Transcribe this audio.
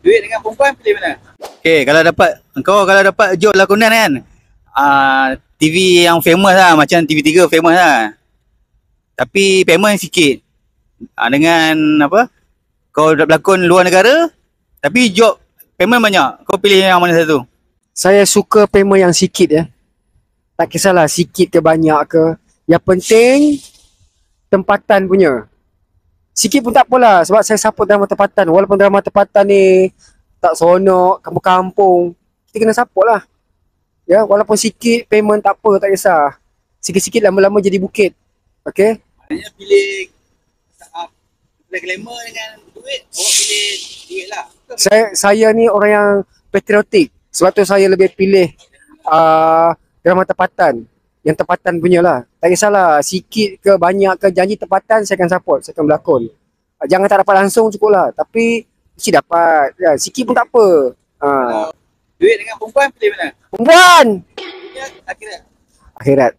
Duit dengan perempuan pilih mana? Okay, kalau dapat job lakonan kan, TV yang famous lah, macam TV3 famous lah. Tapi payment sikit. Dengan apa? Kau berlakon luar negara, tapi job payment banyak. Kau pilih yang mana satu? Saya suka payment yang sikit ya. Tak kisahlah sikit ke banyak ke. Yang penting tempatan punya. Sikit pun tak apalah sebab saya support drama tempatan. Walaupun drama tempatan ni tak seronok, kampung-kampung, kita kena support lah. Ya, walaupun sikit payment tak apa, tak kisah. Sikit-sikit lama-lama jadi bukit. Okay? Maknanya pilih glamour dengan duit, awak pilih duit lah. Saya ni orang yang patriotik. Sebab tu saya lebih pilih drama tempatan. Yang tempatan punya lah. Tak kisahlah sikit ke banyak ke janji tempatan saya akan support, saya akan berlakon. Jangan tak dapat langsung cukup lah. Tapi mesti dapat. Ya, sikit pun tak apa. Duit dengan perempuan pilih mana? Perempuan! Dunia akhirat. Akhirat.